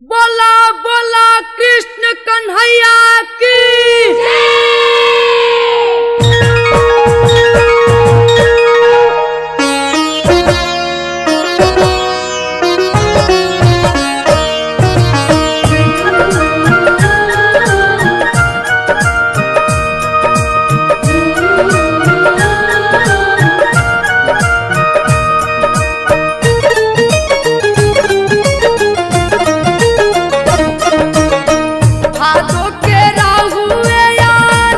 बोला बोला कृष्ण कन्हैया की भादो के राहुए यार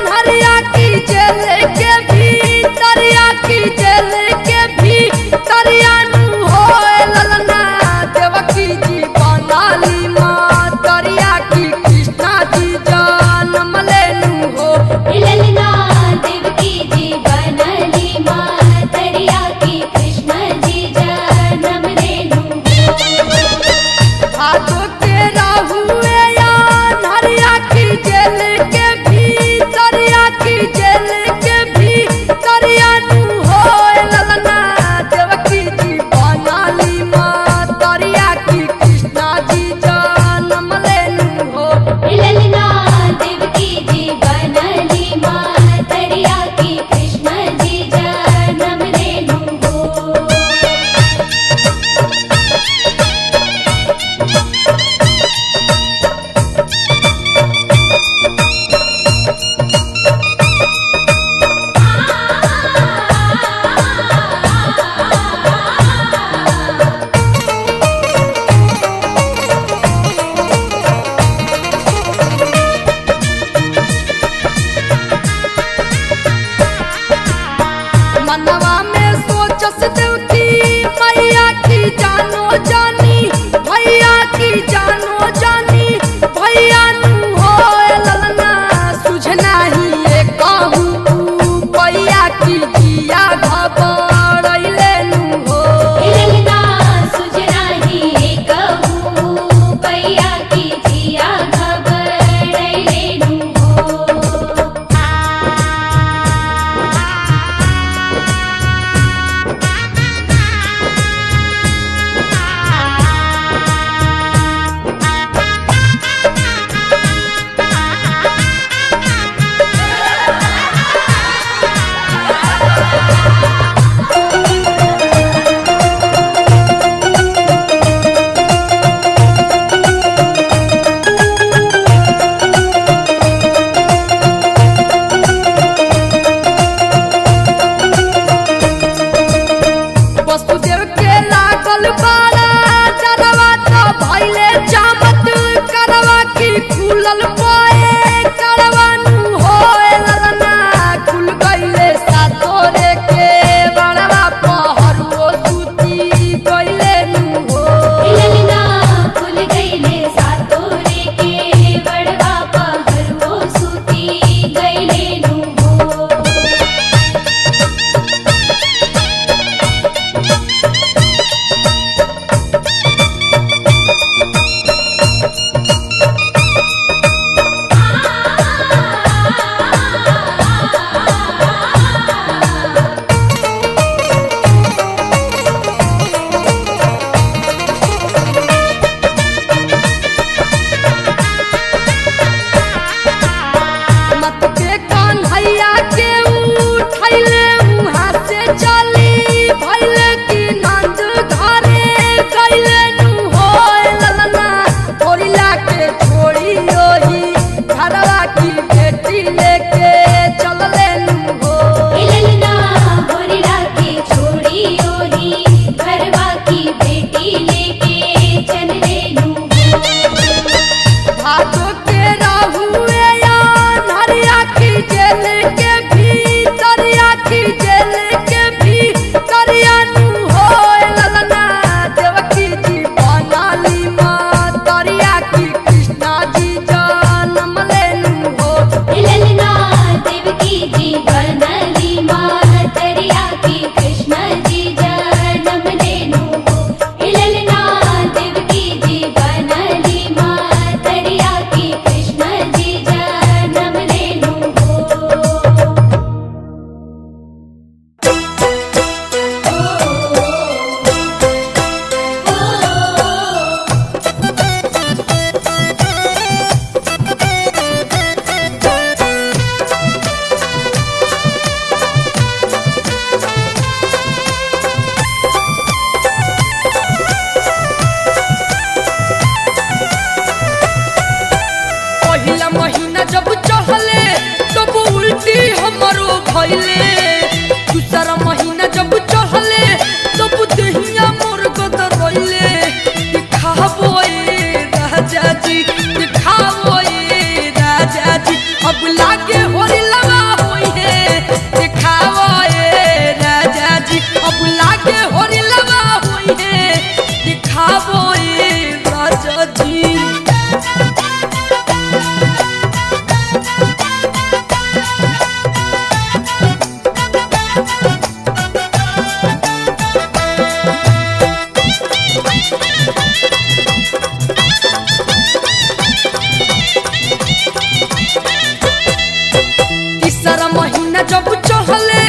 महीना जब चढ़ले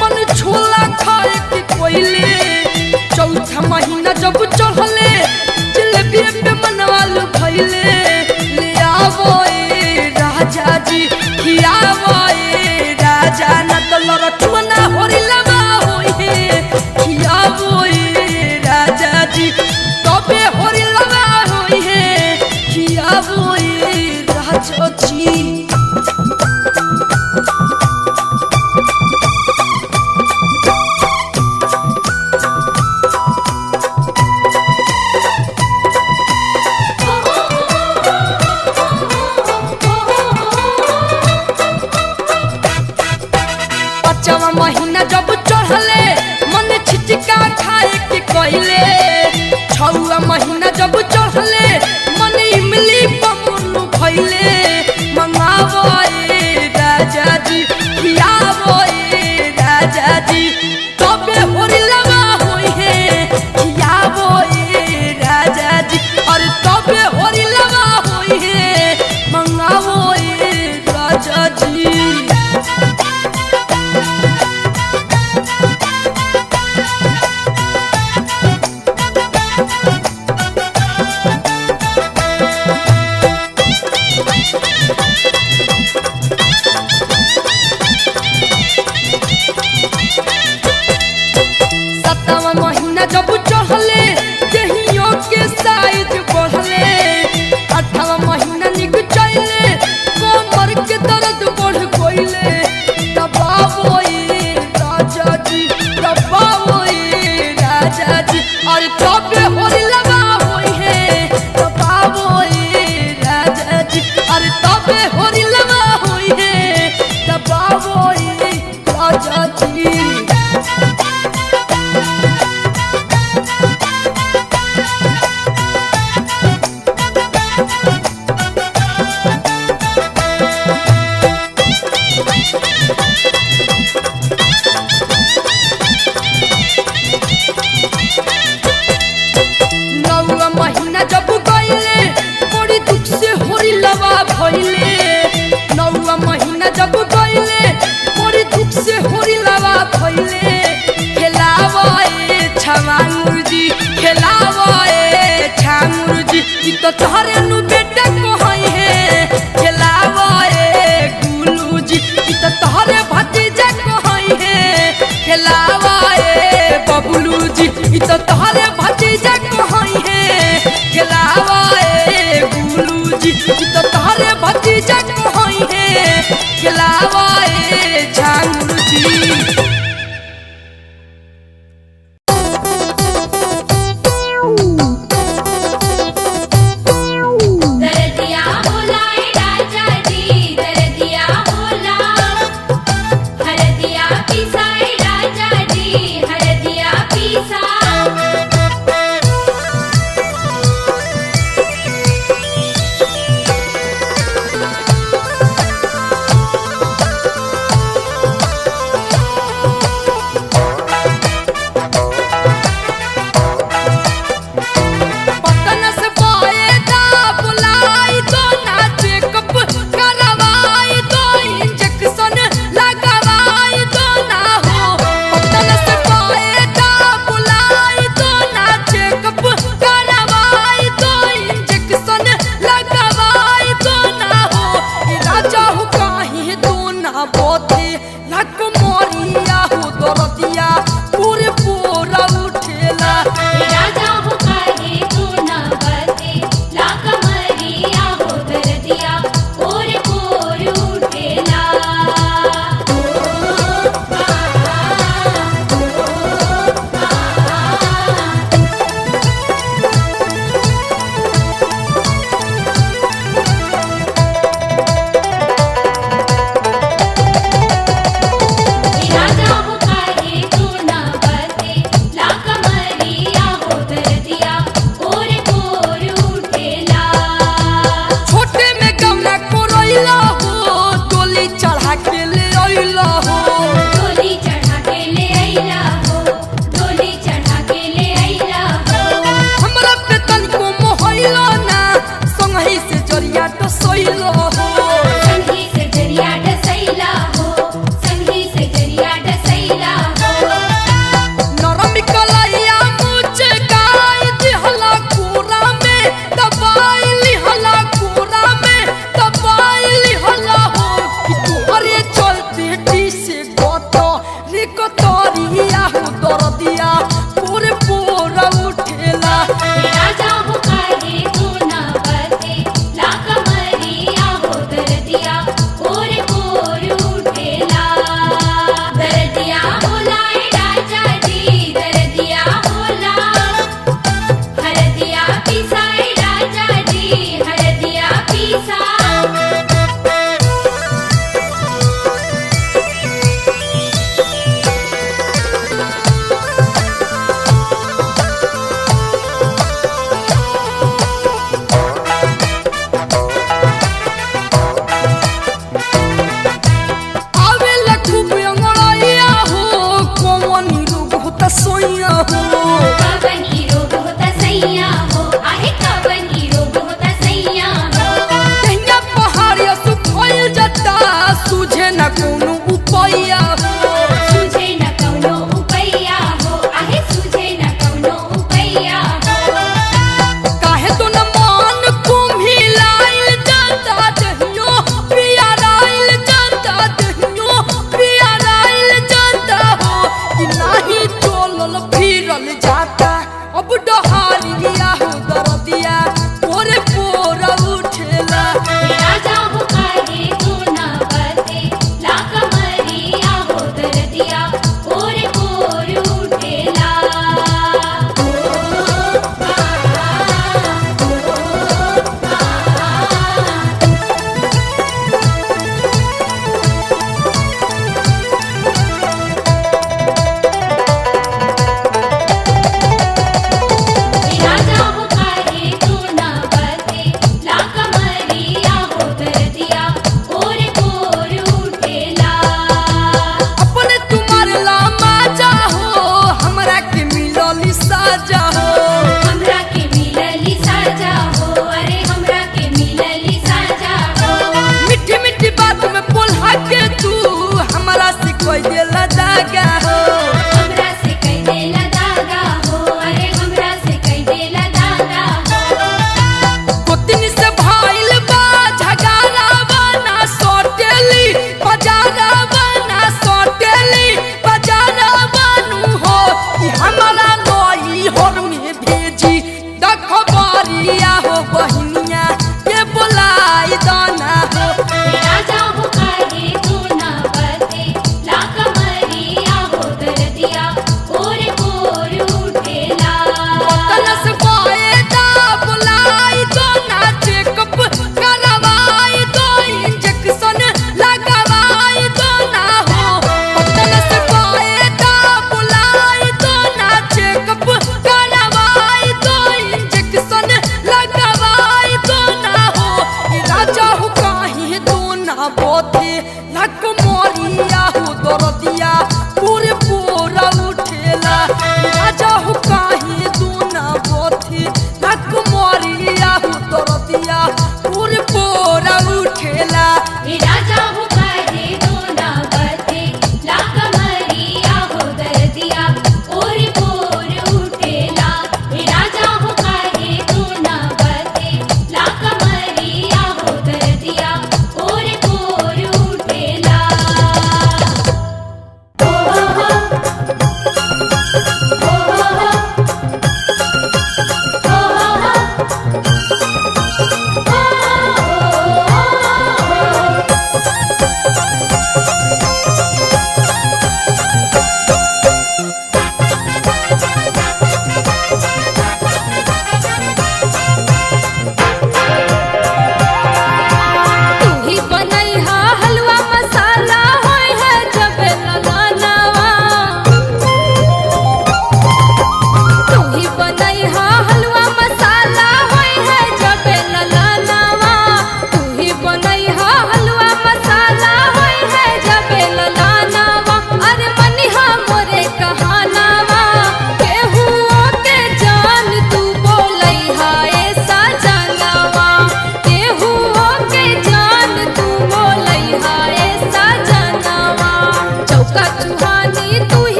मन छोला खाए के कोइले चौथा महीना जब चढ़ले जलेबी पे मनवाल भइले ले आवो ए राजा जी खियावो ए राजा न तो लड़चुना होरी लगा होई है खियावो ए राजा जी तबे होरी लगा होई है खियावो ए राजा जी। महीना जब चढ़ले मन छिटका खाए के कहले छौआ महीना जब चढ़ले मन इमली पमुलू खइले मंगावो ए राजा जी खियावो ए राजा जी तबे होरी लगा होई है खियावो ए राजा जी और तबे होरी लगा होई है मंगावो ए राजा जी। महीना जब चढ़ले देहियों के साइज बढ़ले अठावा महीना निक चले कमर के दर्द बढ़ गइले दबावो ए राजा जी दबावो ए राजा जी और तबे होरी लगा होई है दबावो ए राजा जी और तबे होरी लगा होई है दबावो ए राजा जी। महीना जब गइले बड़ी दुख से होरी लवा भइले नौवा महीना जब गइले बड़ी दुख से होरी लवा भइले खेलावा ए छांगुर जी खेलावा ए छांगुर जी ई तो तोहरे नु बेटा कहई है खेलावा ए गुलू जी ई तो तोहरे भतीजा कहई है खेलावा ए बबलू जी ई तो तोहरे भतीजा कहई है खेलावा ए गुलू जी तो तोहरे भतीजा कहई है खेलावा ए झांगुर जी। दरदिया होला राजा जी दरदिया होला हरदिया पिसाए राजा जी हरदिया पिसा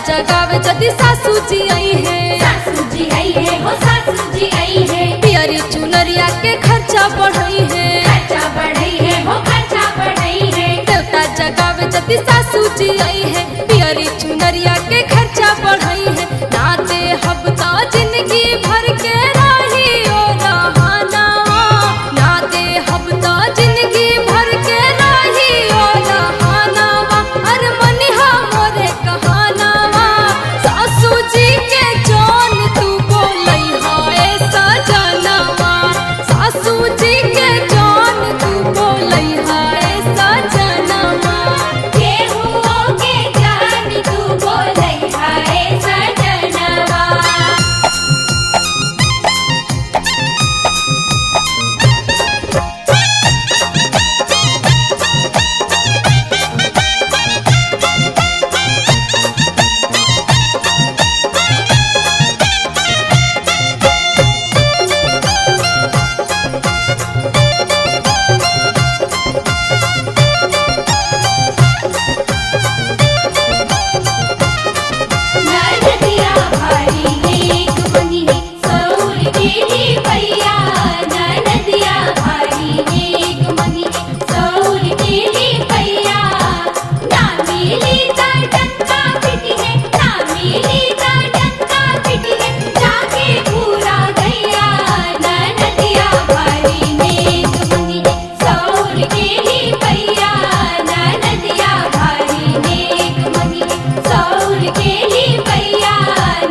जगावे जदी सासू जी आई है, सासू जी आई है हो सासू जी आई है, पियरी चुनरिया के खर्चा बढ़ई है, खर्चा बढ़ई है हो खर्चा बढ़ई है, देवता जगावे जदी सासू जी आई है, पियरी चुनरिया के खर्चा बढ़ई है। नाते हफ्ता जिंदगी भर के राही ओ रहानावा, नाते हफ्ता जिंदगी भर के राही ओ रहानावा, अरे मनिहा मोरे कहानावा, सासू जी के जान तू बोलई हाय सजनवा, सासू जी के जान तू बोलई हाय सजनवा। केहू के जान तू बोलई हाय सजनवा। ननदिया भारी नेक बनी है सौर केली पैया, ननदिया भारी नेक बनी है सौर केली पैया, ना मिली ता डंका पिटी है, ना मिली ता डंका पिटी है, जाके पूरा गैया, ननदिया भारी नेक बनी है सौर केली पैया, ननदिया भारी नेक बनी है सौर केली पैया,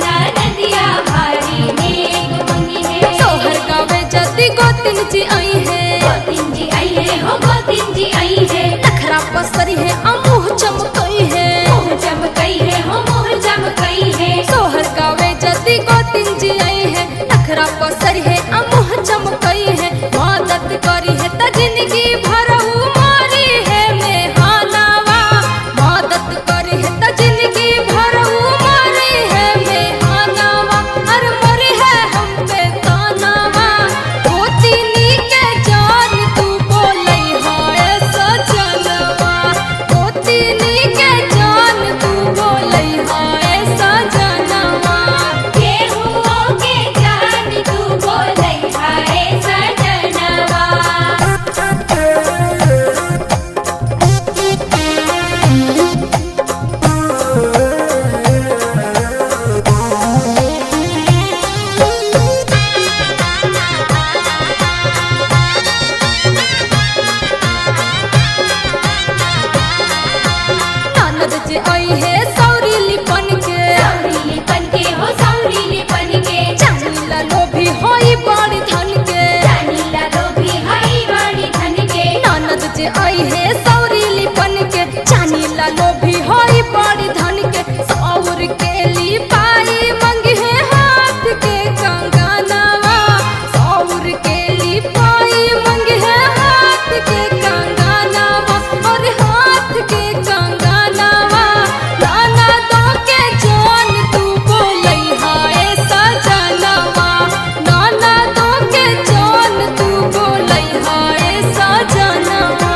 ननदिया भारी नेक बनी है। सोहर गावे जदी गोतिन जी आई है, गोतिन जी आई है हो गोतिन जी आई है, नखरा पसरी है अमुह चमकई है, मुँह चमकई है हो मुँह चमकई है, सोहर गावे जदी गोतिन जी आई है, नखरा पसरी है अमुह चमकई है, मदद करी है त जिंदगी भरहु मारी है मेहनावा, मदद करी है त जिंदगी भरहु मारी है मेहनावा, अरे मरी है हम पे तानावा, गोतिनी के जान तू बोलई हाय सजनवा, गोतिनी के जान तू बोलई हाय सजनवा। केहू के जान तू बोलई हाय सजनवा। ननद जे आई है सौरी लिपन के, सौरीली बनके हो सौरीली बनके, चांदीला लोभी होई बड़ी धन के, जानीला लोभी हई बड़ी धन के, ननद जे आई है सौरी लिपन के, चांदीला लोभी होई बड़ी धन के, सौर के लिपाई मंगी है हाथ के कंगनवा, सौर के लिपाई मंगी है हाथ के कंगनवा, और हाथ के कंगनवा, नाना दो के जान तू बोलई हाय सजनवा, नाना दो के जान तू बोलई हाय सजनवा।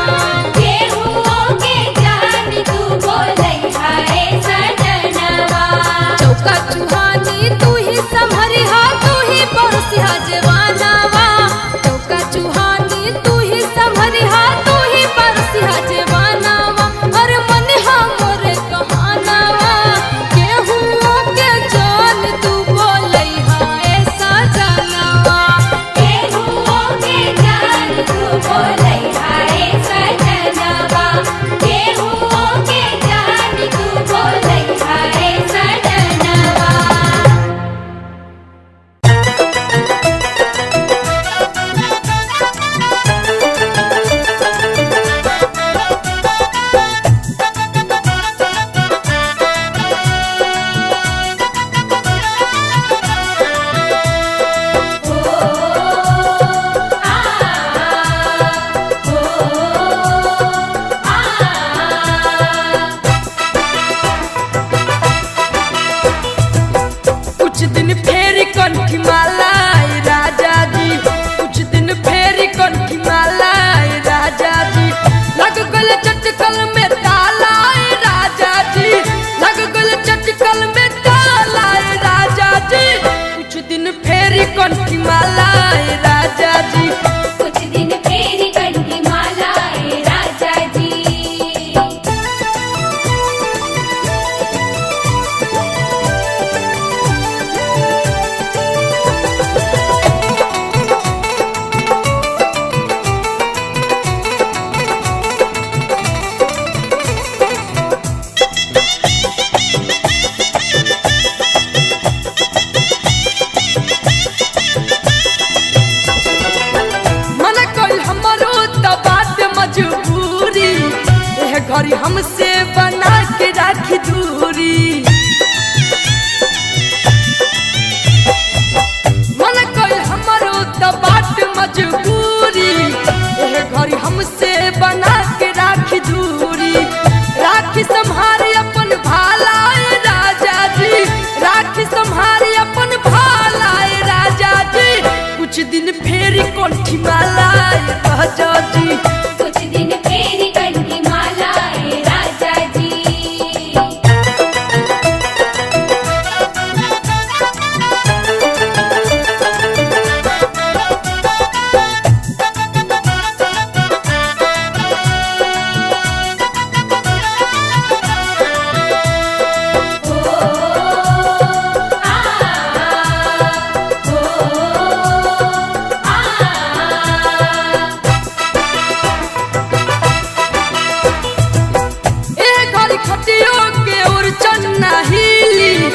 घड़ी खटियो के ओर चन्ना हिली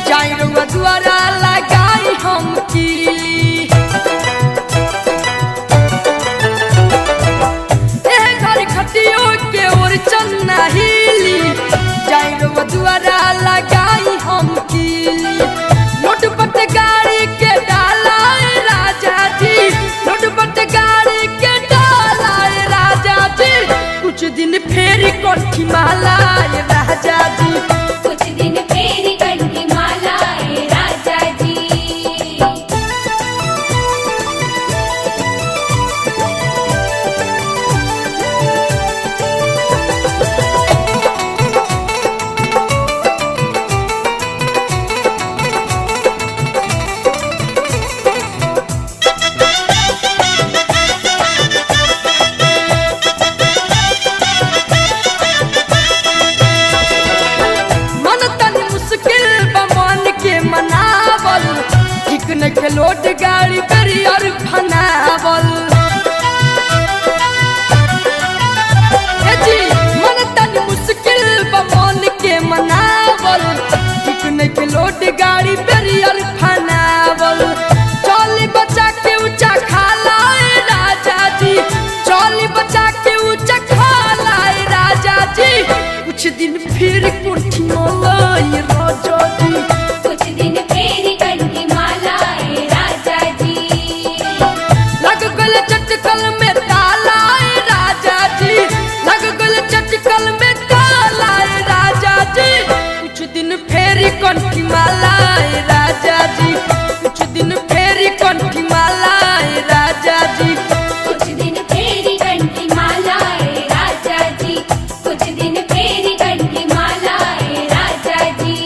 जाई रुआ दुआरा लगाई हम कीली घड़ी खटियो के ओर चन्ना हिली जाई रुआ दुआरा लगाई हम कीली नोट पट गाड़ी के डाला राजा जी नोट पट गाड़ी के डाला राजा जी कुछ दिन फेरी कंठी माला राजा जी कुछ दिन फेरी कंठी माला राजा जी लोट गाड़ी करियर फनावल जी मन तन मुश्किल बमन के मनावल ठीक नहीं के लोट गाड़ी करियर फनावल चली बचा के ऊंचा खाला राजा जी चली बचा के ऊंचा खाला राजा जी कुछ दिन फिर कुर्ठी मोलाई राजा जी कुछ दिन फेरी कंठी माला राजा जी लग गल चटकल में ताला राजा जी लग गल चटकल में ताला राजा जी कुछ दिन फेरी कंठी माला राजा जी कुछ दिन फेरी कंठी माला राजा जी कुछ दिन फेरी कंठी माला राजा जी कुछ दिन फेरी कंठी माला राजा जी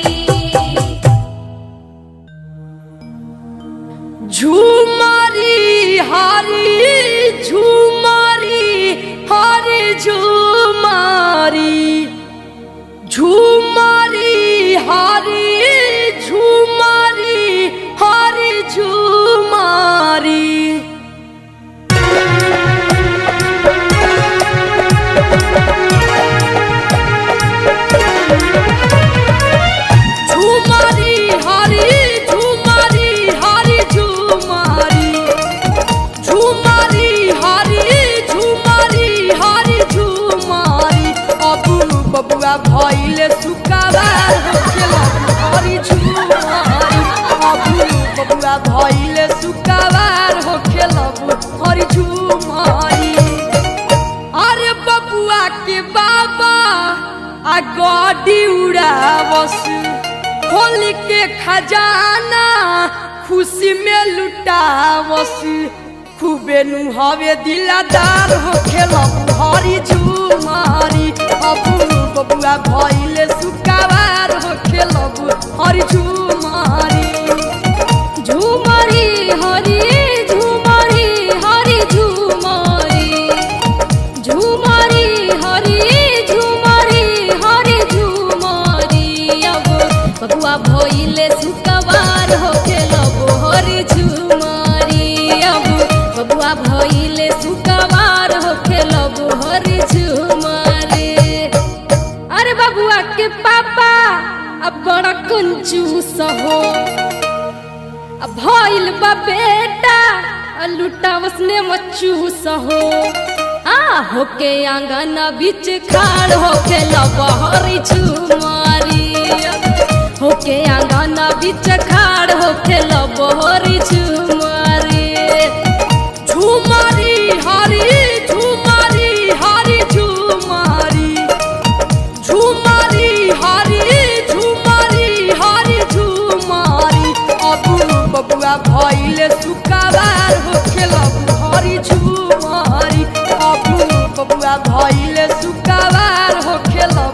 झूमारी हारी झूमारी हारी झूमारी झूमारी हारी झूमारी हारी झूमारी झूमारी हारी झूमारी हारी झूमारी झूमारी हारी झूमारी हारी झूमारी अबू बबुआ भइले सुकावार होखेला हारी झूमारी अबू बबुआ भइले सुकावार होखेला हारी झूमारी अरे बबुआ के बाबा आ गाड़ी उड़ावस खोल के खजाना खुशी में लुटावस खूबे नु हवे दिलादार होखेला हरी झूमारी अबू बबुआ भइले सुकावार होखेला हरी झूमारी झूमारी हरी झूमारी हरी झूमारी झूमारी हरी झूमारी हरी झूमारी अब बबुआ भइले सुकावार होखेला हरी झूमारी अब बबुआ भइले सुकावार होखेला हरी झूमारी अरे बबुआ के पापा अब बड़ा कंजूस हो अब भइल बा बेटा लुटावस ने मचूस हो होके आंगन बीच खाड़ होके लबहरी झूमारी होके आंगन बीच खाड़ होके लबहरी झूमारी झूमारी हरी झूमारी हरी झूमारी झूमारी हरी झूमारी हरी झूमारी अबू बबुआ भइले सुकावार होखेला हरी झूमारी अबू बबुआ भइले सुकावार होखेला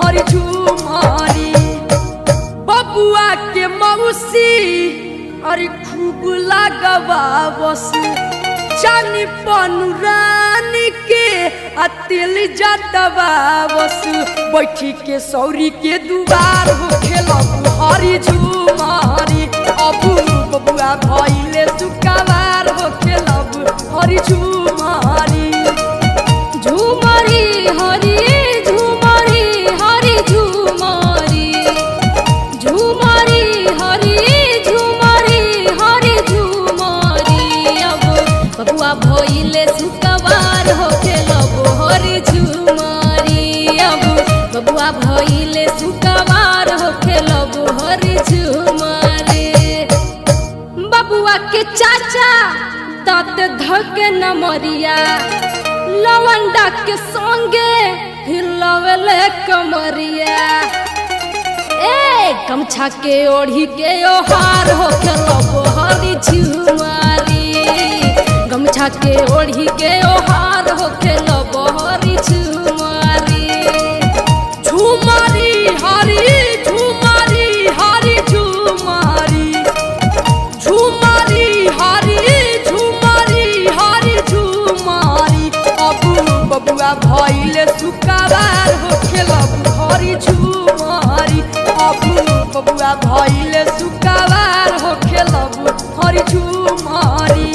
हरी झूमारी बबुआ के मौसी अरे खूब लगवावस चानी पनुरानी के अतिल जतवावस बैठी के सौरी के दुआर होखेला हरी झूमारी अबू बबुआ भइले सुकावार होखेला हरी झूमारी झूमारी हरी झूमारी हरी भइले सुकवार होखे लबु हरी झुमारे बबुआ के चाचा तात धके न मरिया लवंडा के संगे हिलवले कमरिया ए गमछा के ओढ़ी के ओहार होखे लबु हरी झुमारी गमछा के ओढ़ी के ओहार होखे लबु हरी झुमारी झुमारी हरी झुमारी हरी झुमारी झुमारी हरी झुमारी हरी झुमारी अबू बबुआ भइले सुकवार होखे लबु हरी झुमारी अबू बबुआ भइले सुकवार होखे लबु हरी झुमारी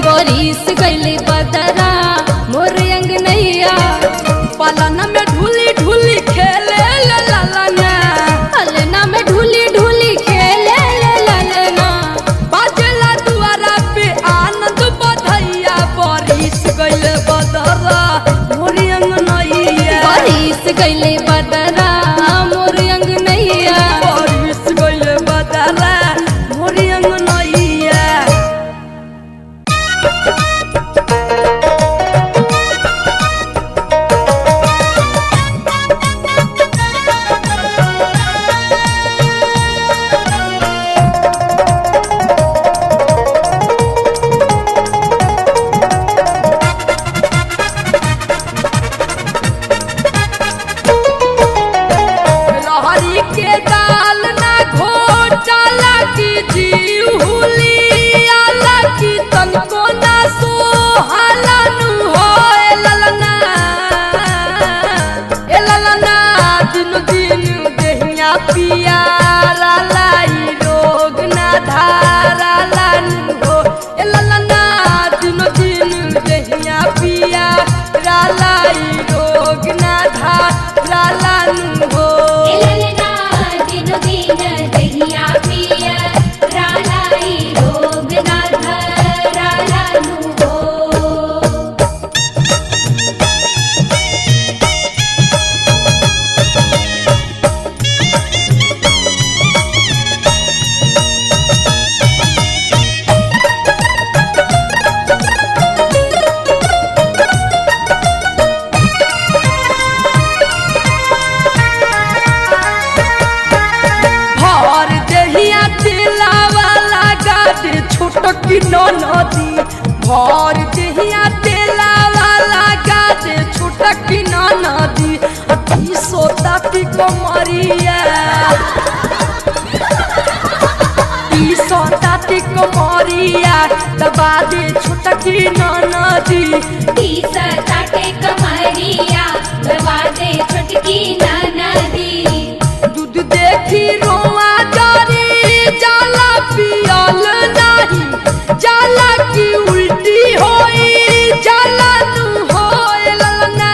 बरिस गइले बदरा मोर अंगनैया पालन में ढूली ढूली खेले ले लालना पालना में ढूली ढूली खेले ले लालना बाजला दुआरा पे आनंद बधैया बरिस गइले बदरा मोर अंगनैया बरिस गइले बदरा मोर अंगनैया बरिस गइले बदरा मोर अंगनैया के दाल ना घोटाला की जीव हुली आला की तनको ना सोहाला नु हो ए ललना दिन दिन देहिया पिया लाई रोग ना धारा लानु हो ए ललना दिन दिन देहिया पिया लाई रोग ना धारा लानु हो दहिया पिया रालाई रोग ना धरा लानु हो छोटकी नदी भर देहिया तेला वाला गाजे छोटकी नदी अति सोता ती कमरिया ती सोता ती कमरिया दबा दे छोटकी नदी ती सोता ती कमरिया दबा दे छोटकी नदी दूध देखी रोआ जारी जाला पियल नहीं जाला की उल्टी होई जाला तू हो ए ललना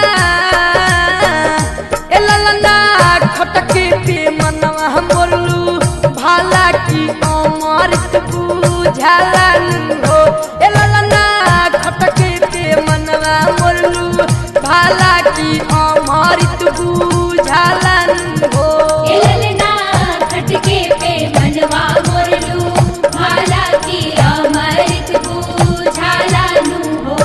खटके पे मनवा मोरलू भाला की अमृत बुझाला हो ए ललना खटके पे मनवा मोरलू भाला की अमृत बुझाला हो ए ललना खटके पे मनवा मोरलू भाला की अमृत बुझाला हो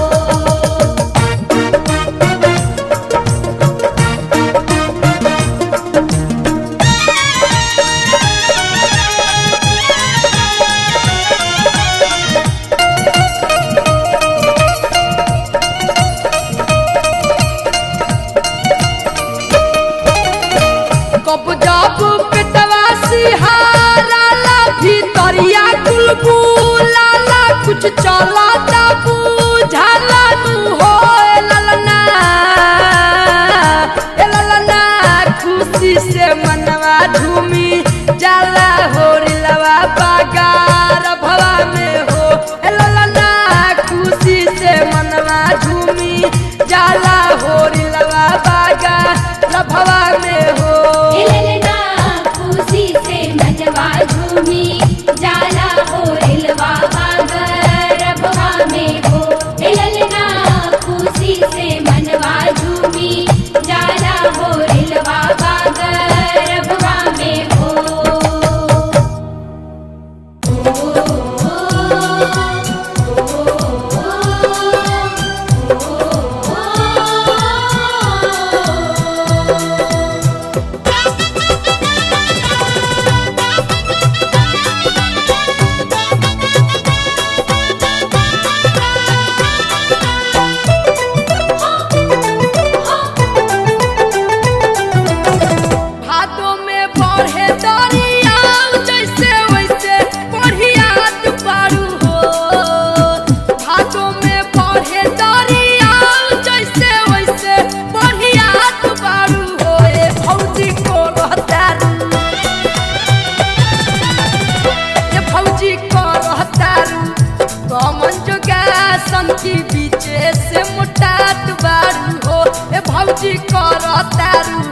बीचे से मोटात बारू हो ए भौजी करतारू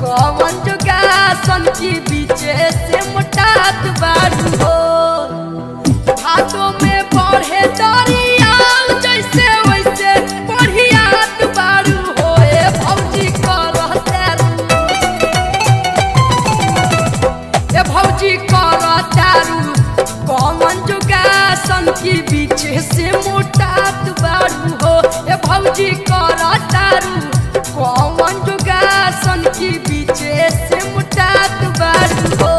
कौन जोगासन की बीचे से मोटात बारू हो हाथों में बढ़े दरियाव जैसे वैसे बढ़ियात बारू हो ए भौजी करतारू ए भौजी करतारू कौन जोगासन की बीचे से मोटात बारू हो ए भौजी करतारू कौन जोगासन की बीचे से मोटात बारू हो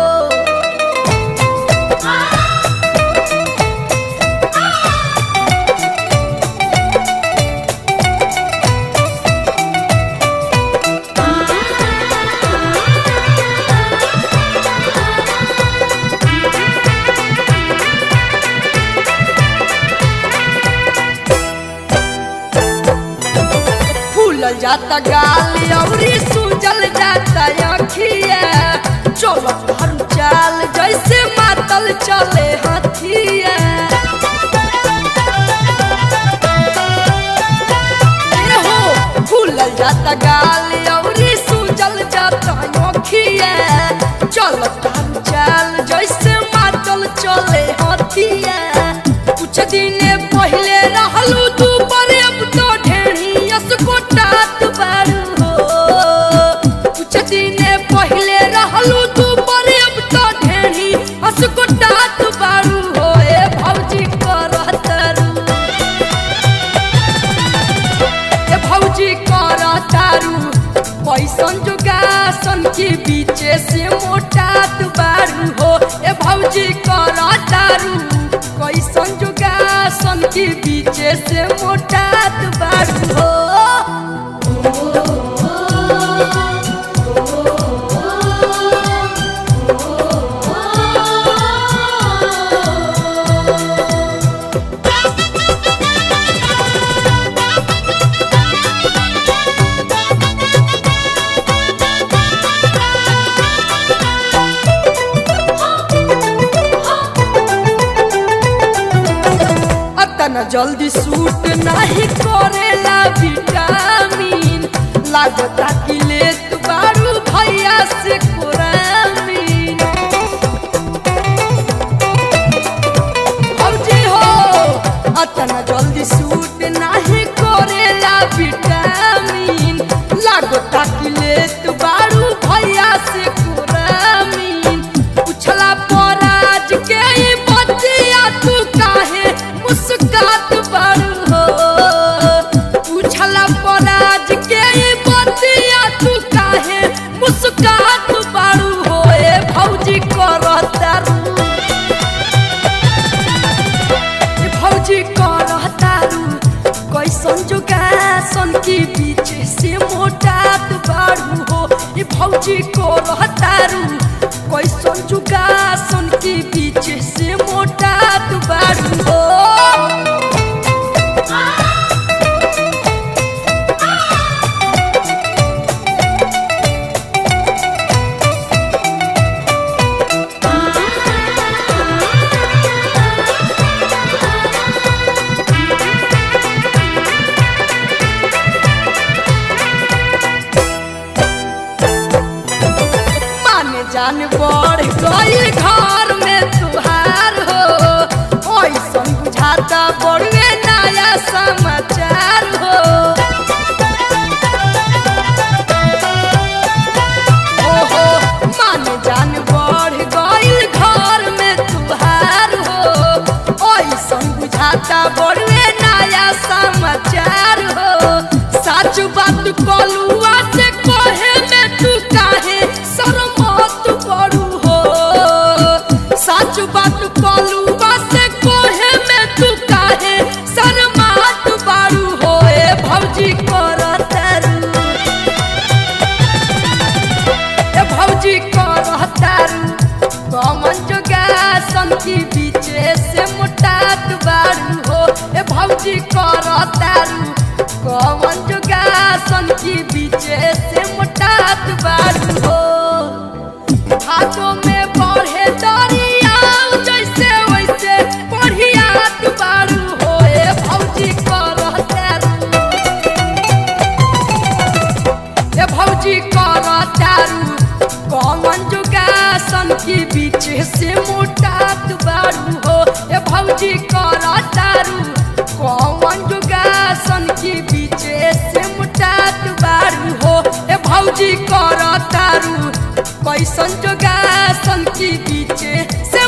फूलल जाता गाल अउरी सूजल जाता अखिया चलत हर चाल जैसे मातल चले हथिया ए हो फूलल जाता गाल अउरी सूजल जाता अखिया चलत हर चाल जैसे मातल चले हथिया कुछ दिन पहले रहलू तू पर अब तो ढेरी असकोटात बारू हो कुछ दिन पहले रहलू तू पर अब तो ढेरी असकोटात बारू हो ए भौजी करतारू ए भौजी करतारू कैसन जोगासन की बीचे से मोटात बारू हो ए भौजी करतारू कैसन जोगासन की बीचे से मोटात बारू हो अतना जल्दी सूट नहीं करेला विटामिन लागता कि लेत बारू भैया से कोरामीन भौजी हो अतना जल्दी सूट नहीं करेला विटामिन लागता कि लेत बारू भैया से कोरामीन उछला पराज के ई बतिया तू काहे मुस्कात बारू हो उछला पराज के ई बतिया तू काहे मुस्कात बारू हो ए भौजी करतारू ए भौजी करतारू कैसन जोगासन की बीचे से मोटात बारू हो ए भौजी करतारू कैसन जोगासन की बीचे से मोटात बारू हो जान बढ़ गई घर में तुहार हो ऐसन बुझाता बड़े नया समाचार हो ओहो मान जान बढ़ गई घर में तुहार हो ऐसन बुझाता बड़े नया समाचार हो सच बात कलुआ से कहे में तू काहे शर्मत बड़ू हो सच बात कलुआ से कहे में तू काहे शर्मत बड़ू हो ए भौजी करतारू ए भौजी करतारू कौन जोगासन की बीचे से मोटात बारू हो ए भौजी करतारू कौन जोगासन की बीचे से मोटात बारू हो हाथों में बढ़े दरियाव जैसे वैसे बढ़ियात बारू हो ए भौजी करतारू तारू कैसन जोगासन की बीचे से